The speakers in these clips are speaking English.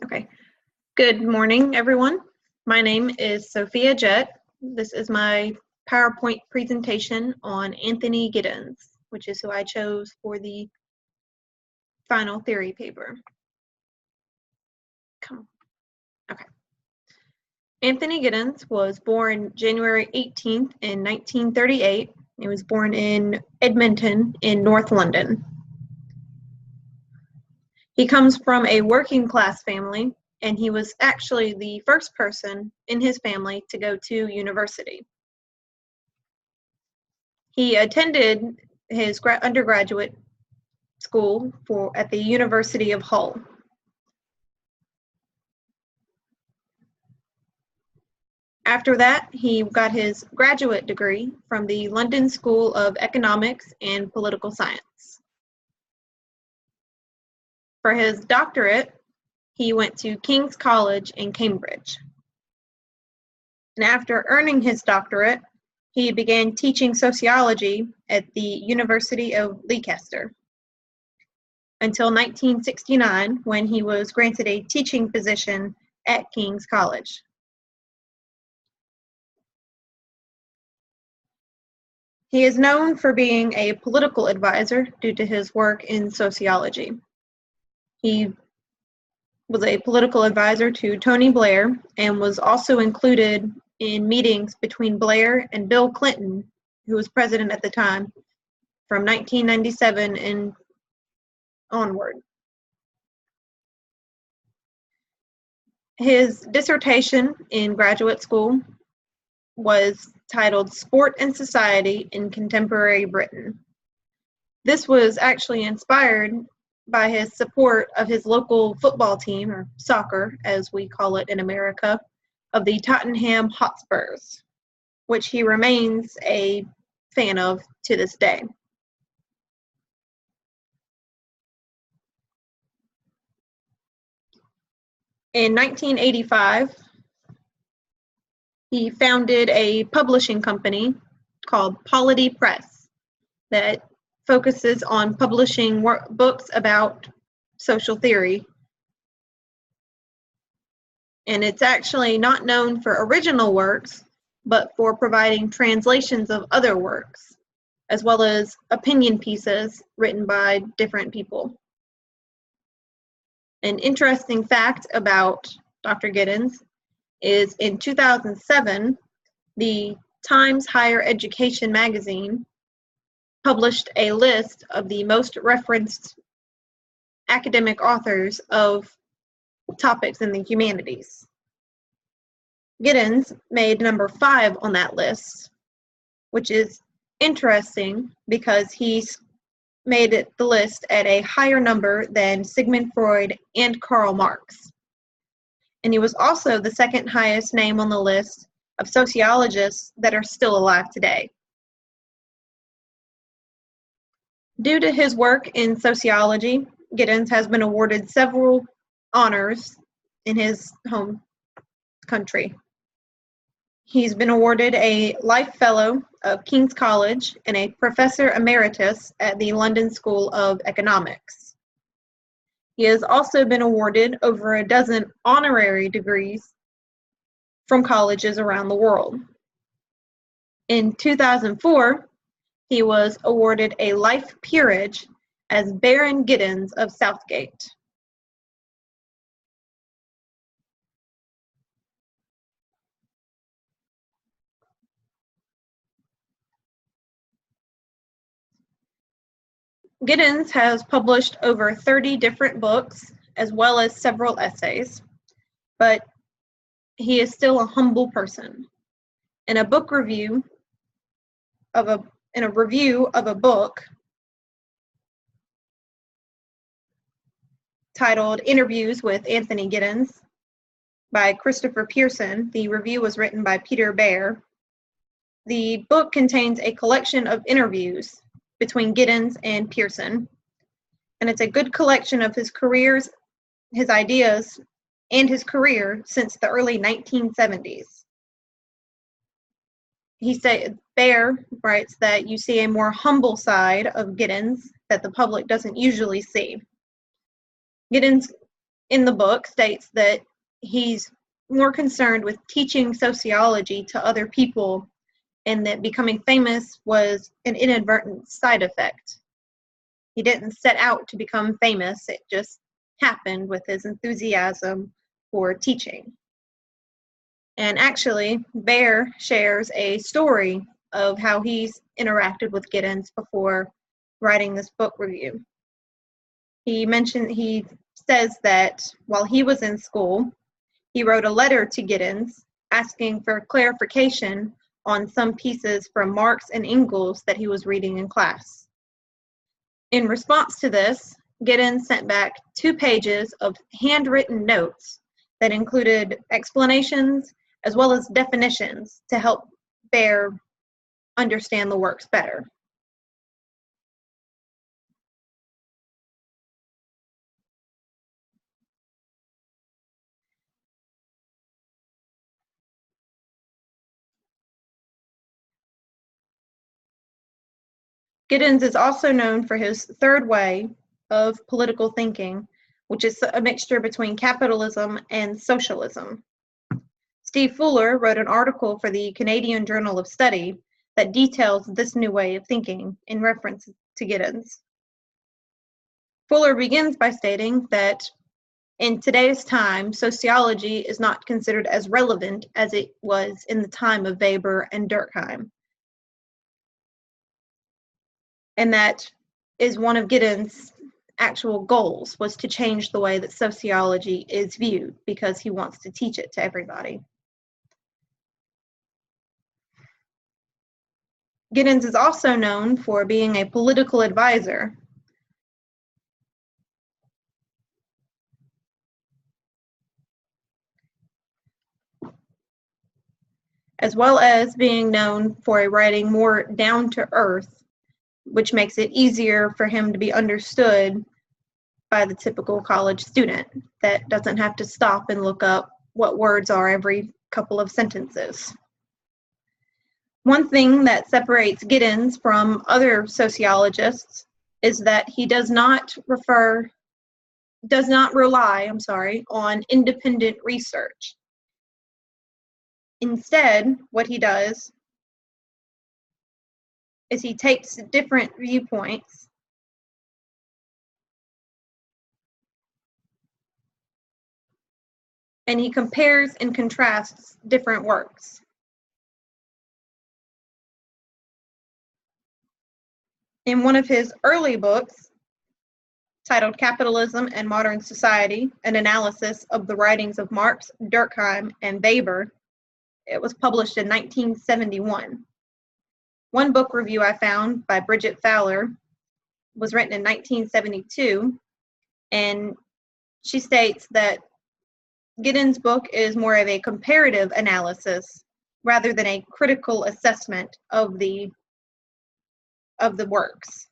Okay. Good morning, everyone. My name is Sophia Jett. This is my PowerPoint presentation on Anthony Giddens, which is who I chose for the final theory paper. Okay. Anthony Giddens was born January 18th in 1938. He was born in Edmonton in North London. He comes from a working class family, and he was actually the first person in his family to go to university. He attended his undergraduate school at the University of Hull. After that, he got his graduate degree from the London School of Economics and Political Science. For his doctorate, he went to King's College in Cambridge. And after earning his doctorate, he began teaching sociology at the University of Leicester until 1969, when he was granted a teaching position at King's College. He is known for being a political advisor due to his work in sociology. He was a political advisor to Tony Blair and was also included in meetings between Blair and Bill Clinton, who was president at the time, from 1997 and onward. His dissertation in graduate school was titled Sport and Society in Contemporary Britain. This was actually inspired by his support of his local football team, or soccer as we call it in America, of the Tottenham Hotspurs, which he remains a fan of to this day. In 1985, he founded a publishing company called Polity Press that focuses on publishing books about social theory. And it's actually not known for original works, but for providing translations of other works, as well as opinion pieces written by different people. An interesting fact about Dr. Giddens is in 2007, the Times Higher Education magazine published a list of the most referenced academic authors of topics in the humanities. Giddens made number 5 on that list, which is interesting because he's made it the list at a higher number than Sigmund Freud and Karl Marx. And he was also the second highest name on the list of sociologists that are still alive today. Due to his work in sociology, Giddens has been awarded several honors in his home country. He's been awarded a Life Fellow of King's College and a Professor Emeritus at the London School of Economics. He has also been awarded over a dozen honorary degrees from colleges around the world. In 2004, he was awarded a life peerage as Baron Giddens of Southgate. Giddens has published over 30 different books, as well as several essays, but he is still a humble person. In a review of a book titled Interviews with Anthony Giddens by Christopher Pearson, the review was written by Peter Baer. The book contains a collection of interviews between Giddens and Pearson, and it's a good collection of his ideas, and his career since the early 1970s. Baer writes that you see a more humble side of Giddens that the public doesn't usually see. Giddens in the book states that he's more concerned with teaching sociology to other people, and that becoming famous was an inadvertent side effect. He didn't set out to become famous, it just happened with his enthusiasm for teaching. And actually, Baer shares a story of how he's interacted with Giddens before writing this book review. He says that while he was in school, he wrote a letter to Giddens asking for clarification on some pieces from Marx and Engels that he was reading in class. In response to this, Giddens sent back 2 pages of handwritten notes that included explanations as well as definitions to help Baer understand the works better. Giddens is also known for his third way of political thinking, which is a mixture between capitalism and socialism. Steve Fuller wrote an article for the Canadian Journal of Study that details this new way of thinking in reference to Giddens. Fuller begins by stating that in today's time, sociology is not considered as relevant as it was in the time of Weber and Durkheim. And that is one of Giddens' actual goals, was to change the way that sociology is viewed, because he wants to teach it to everybody. Giddens is also known for being a political advisor. As well as being known for writing more down to earth, which makes it easier for him to be understood by the typical college student that doesn't have to stop and look up what words are every couple of sentences. One thing that separates Giddens from other sociologists is that he does not rely on independent research. Instead, what he does is he takes different viewpoints and he compares and contrasts different works. In one of his early books, titled Capitalism and Modern Society, an analysis of the writings of Marx, Durkheim, and Weber, it was published in 1971. One book review I found by Bridget Fowler was written in 1972, and she states that Giddens' book is more of a comparative analysis rather than a critical assessment of the works.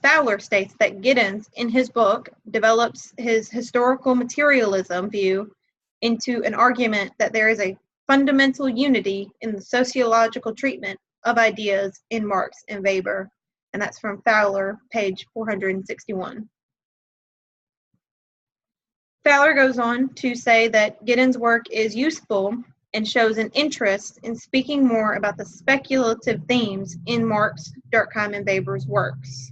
Fowler states that Giddens, in his book, develops his historical materialism view into an argument that there is a fundamental unity in the sociological treatment of ideas in Marx and Weber, and that's from Fowler, page 461. Fowler goes on to say that Giddens' work is useful and shows an interest in speaking more about the speculative themes in Marx, Durkheim, and Weber's works.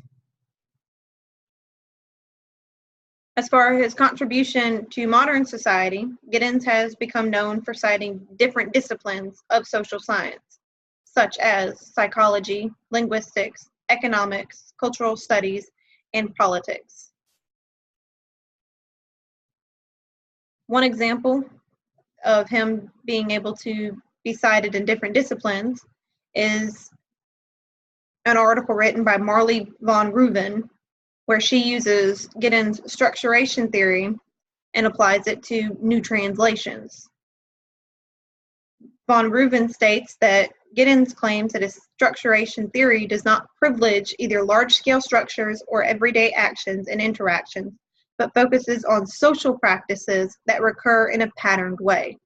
As far as his contribution to modern society, Giddens has become known for citing different disciplines of social science, such as psychology, linguistics, economics, cultural studies, and politics. One example of him being able to be cited in different disciplines is an article written by Marley von Reuven, where she uses Giddens' structuration theory and applies it to new translations. Von Reuven states that Giddens claims that his structuration theory does not privilege either large-scale structures or everyday actions and interactions, but focuses on social practices that recur in a patterned way.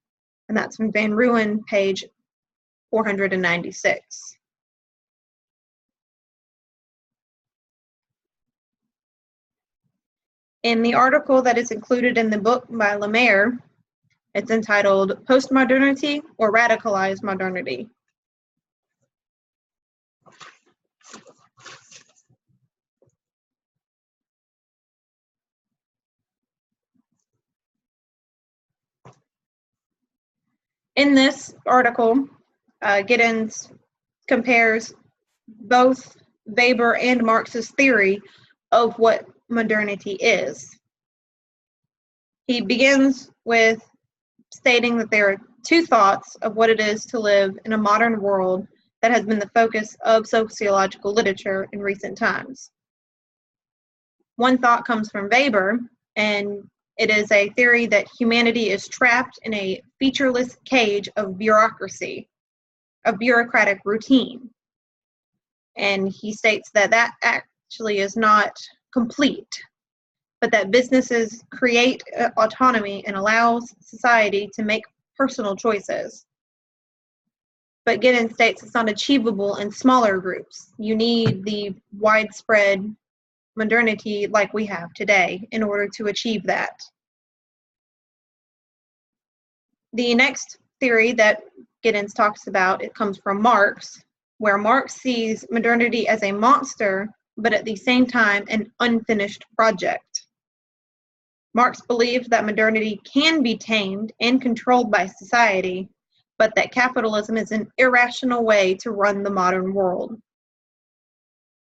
And that's from Van Reuven, page 496. In the article that is included in the book by Lemaire, it's entitled Postmodernity or Radicalized Modernity. In this article, Giddens compares both Weber and Marx's theory of what modernity is. He begins with stating that there are two thoughts of what it is to live in a modern world that has been the focus of sociological literature in recent times. One thought comes from Weber, and it is a theory that humanity is trapped in a featureless cage of bureaucracy, of bureaucratic routine. And he states that that actually is not complete, but that businesses create autonomy and allows society to make personal choices. But Giddens states it's not achievable in smaller groups. You need the widespread modernity like we have today in order to achieve that. The next theory that Giddens talks about, it comes from Marx, where Marx sees modernity as a monster, but at the same time an unfinished project. Marx believed that modernity can be tamed and controlled by society, but that capitalism is an irrational way to run the modern world.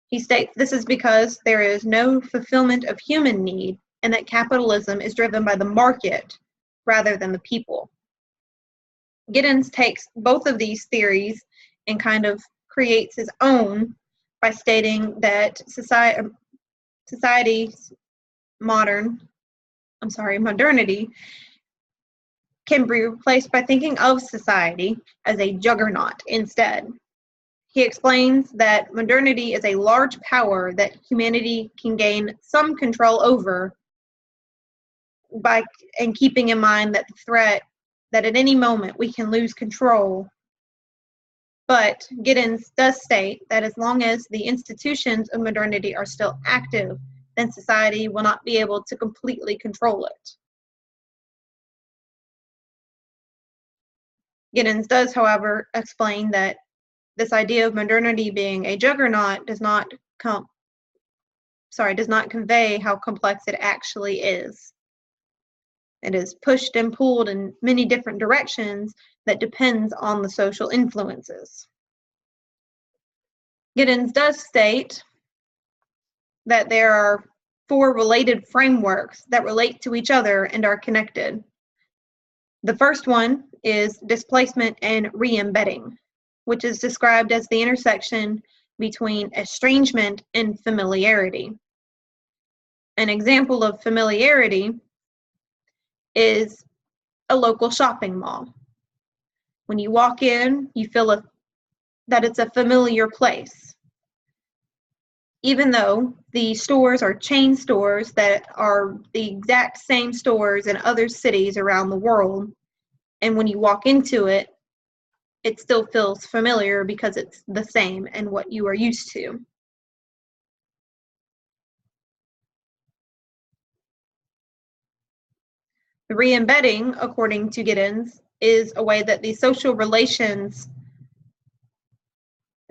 He states this is because there is no fulfillment of human need and that capitalism is driven by the market rather than the people. Giddens takes both of these theories and kind of creates his own by stating that modernity can be replaced by thinking of society as a juggernaut instead. He explains that modernity is a large power that humanity can gain some control over and keeping in mind that the threat that at any moment we can lose control. But Giddens does state that as long as the institutions of modernity are still active, then society will not be able to completely control it. Giddens does, however, explain that this idea of modernity being a juggernaut does not convey how complex it actually is. It is pushed and pulled in many different directions that depends on the social influences. Giddens does state that there are 4 related frameworks that relate to each other and are connected. The first one is displacement and re-embedding, which is described as the intersection between estrangement and familiarity. An example of familiarity is a local shopping mall. When you walk in, you feel that it's a familiar place. Even though the stores are chain stores that are the exact same stores in other cities around the world, and when you walk into it, it still feels familiar because it's the same and what you are used to. The re-embedding, according to Giddens, is a way that the social relations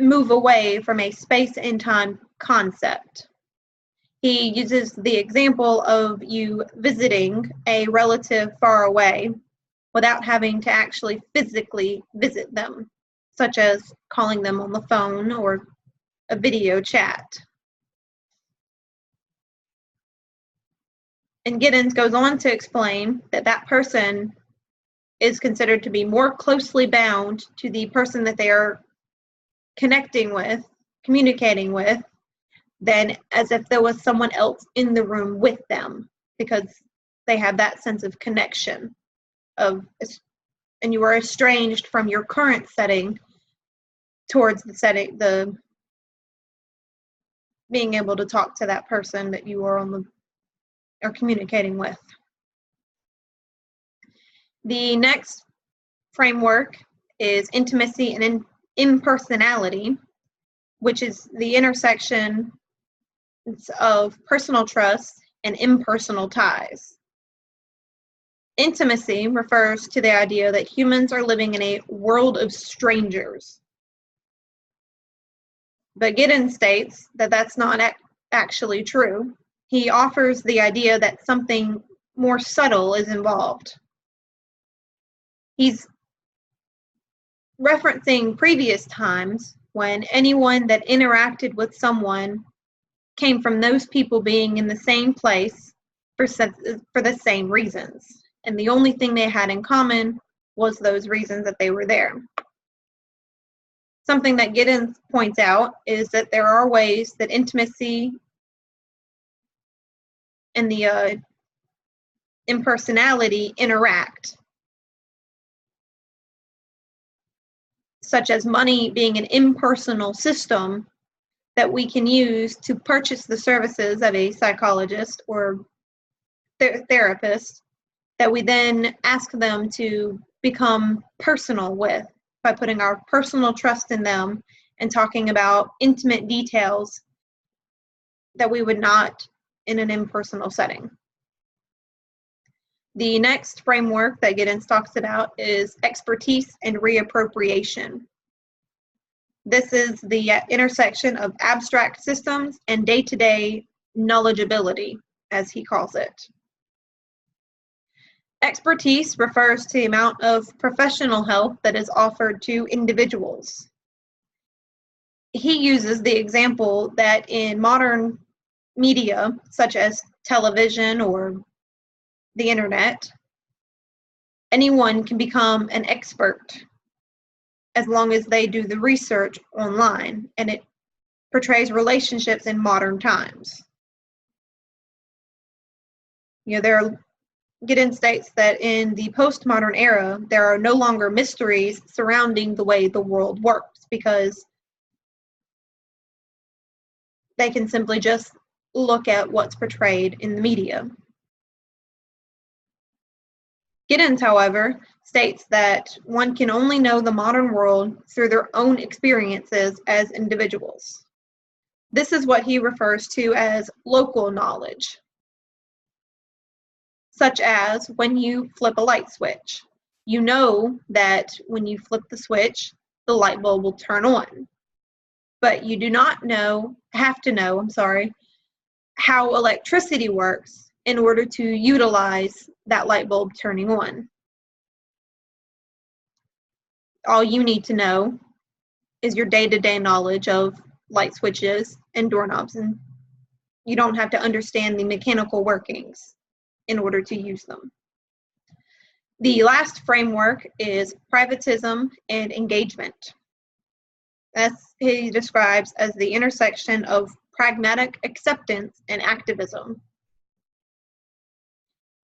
move away from a space and time concept. He uses the example of you visiting a relative far away without having to actually physically visit them, such as calling them on the phone or a video chat. And Giddens goes on to explain that that person is considered to be more closely bound to the person that they are connecting with, communicating with, than as if there was someone else in the room with them, because they have that sense of connection and you are estranged from your current setting towards the being able to talk to that person that you are communicating with. The next framework is intimacy and impersonality, which is the intersection of personal trust and impersonal ties. Intimacy refers to the idea that humans are living in a world of strangers. But Giddens states that that's not actually true. He offers the idea that something more subtle is involved. He's referencing previous times when anyone that interacted with someone came from those people being in the same place for the same reasons. And the only thing they had in common was those reasons that they were there. Something that Giddens points out is that there are ways that intimacy and the impersonality interact, such as money being an impersonal system that we can use to purchase the services of a psychologist or therapist that we then ask them to become personal with by putting our personal trust in them and talking about intimate details that we would not in an impersonal setting. The next framework that Giddens talks about is expertise and reappropriation. This is the intersection of abstract systems and day-to-day knowledgeability, as he calls it. Expertise refers to the amount of professional help that is offered to individuals. He uses the example that in modern media, such as television or the internet, anyone can become an expert as long as they do the research online, and it portrays relationships in modern times. Giddens states that in the postmodern era, there are no longer mysteries surrounding the way the world works because they can simply just look at what's portrayed in the media. Giddens, however, states that one can only know the modern world through their own experiences as individuals. This is what he refers to as local knowledge, such as when you flip a light switch. You know that when you flip the switch, the light bulb will turn on. But you do not have to know how electricity works in order to utilize that light bulb turning on. All you need to know is your day-to-day knowledge of light switches and doorknobs, and you don't have to understand the mechanical workings in order to use them. The last framework is privatism and engagement. As he describes as the intersection of pragmatic acceptance and activism.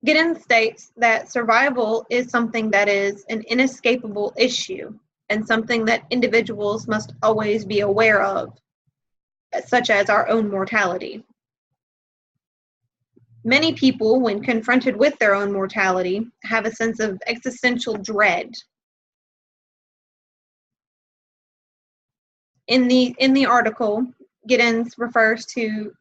Giddens states that survival is something that is an inescapable issue and something that individuals must always be aware of, such as our own mortality. Many people, when confronted with their own mortality, have a sense of existential dread. In the article, Giddens refers to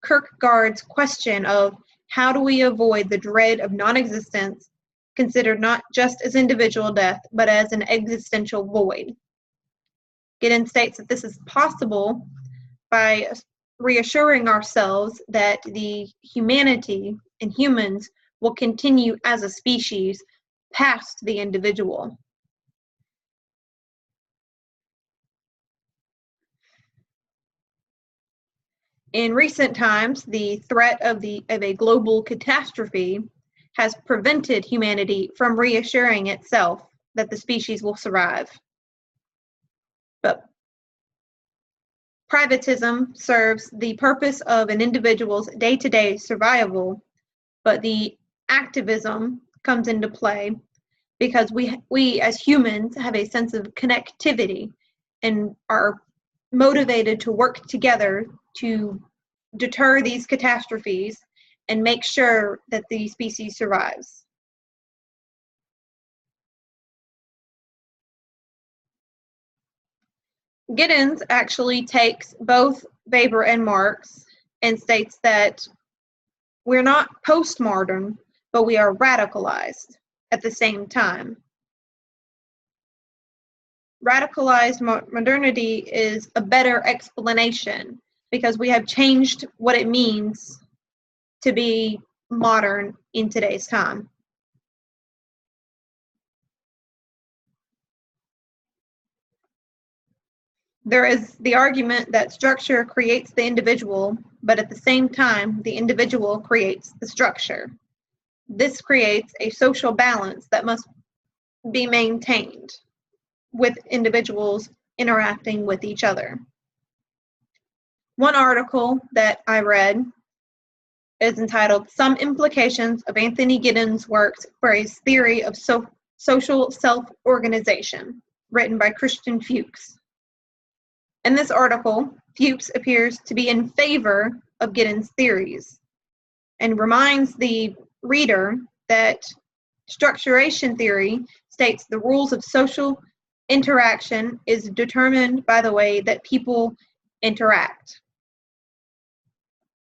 Kierkegaard's question of how do we avoid the dread of non-existence, considered not just as individual death, but as an existential void. Giddens states that this is possible by reassuring ourselves that the humanity and humans will continue as a species past the individual. In recent times, the threat of a global catastrophe has prevented humanity from reassuring itself that the species will survive. But privatism serves the purpose of an individual's day-to-day survival, but the activism comes into play because we as humans have a sense of connectivity and are motivated to work together to deter these catastrophes and make sure that the species survives. Giddens actually takes both Weber and Marx and states that We're not postmodern, but we are radicalized at the same time. Radicalized modernity is a better explanation because we have changed what it means to be modern in today's time. There is the argument that structure creates the individual, but at the same time, the individual creates the structure. This creates a social balance that must be maintained with individuals interacting with each other. One article that I read is entitled "Some Implications of Anthony Giddens' Works for a Theory of Social Self-Organization," written by Christian Fuchs. In this article, Fuchs appears to be in favor of Giddens' theories and reminds the reader that structuration theory states the rules of social interaction is determined by the way that people interact.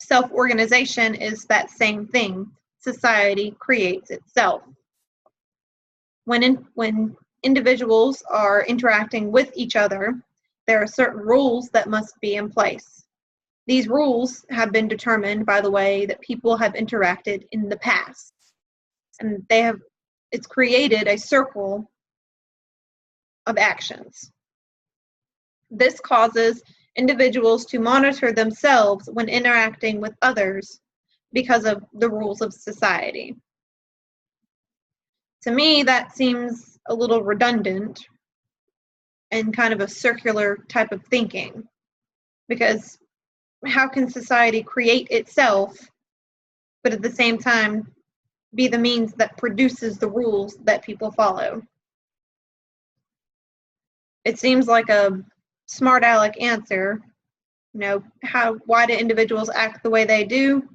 Self-organization is that same thing. Society creates itself. When individuals are interacting with each other, there are certain rules that must be in place. These rules have been determined by the way that people have interacted in the past. And it's created a circle of actions. This causes individuals to monitor themselves when interacting with others because of the rules of society. To me, that seems a little redundant and kind of a circular type of thinking, because how can society create itself, but at the same time be the means that produces the rules that people follow? It seems like a smart aleck answer. Why do individuals act the way they do?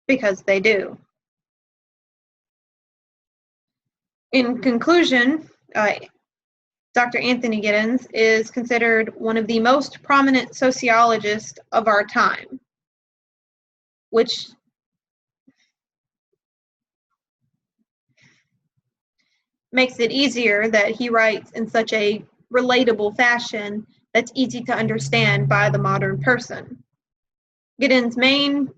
Because they do. In conclusion, Dr. Anthony Giddens is considered one of the most prominent sociologists of our time, which makes it easier that he writes in such a relatable fashion that's easy to understand by the modern person. Giddens' main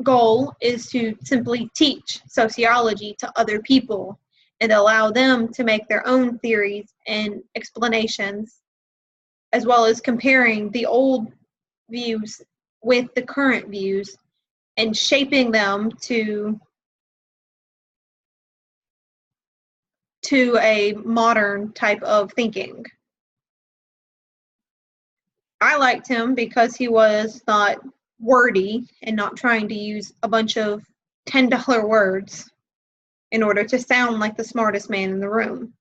goal is to simply teach sociology to other people and allow them to make their own theories and explanations, as well as comparing the old views with the current views and shaping them to a modern type of thinking. I liked him because he was not wordy and not trying to use a bunch of $10 words in order to sound like the smartest man in the room.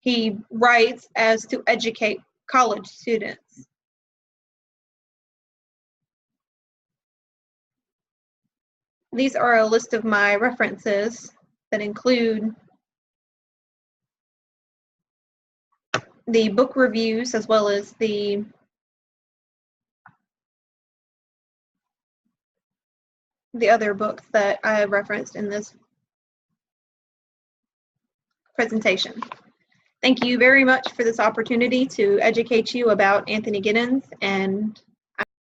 He writes as to educate college students. These are a list of my references that include the book reviews as well as the other books that I have referenced in this presentation. Thank you very much for this opportunity to educate you about Anthony Giddens, and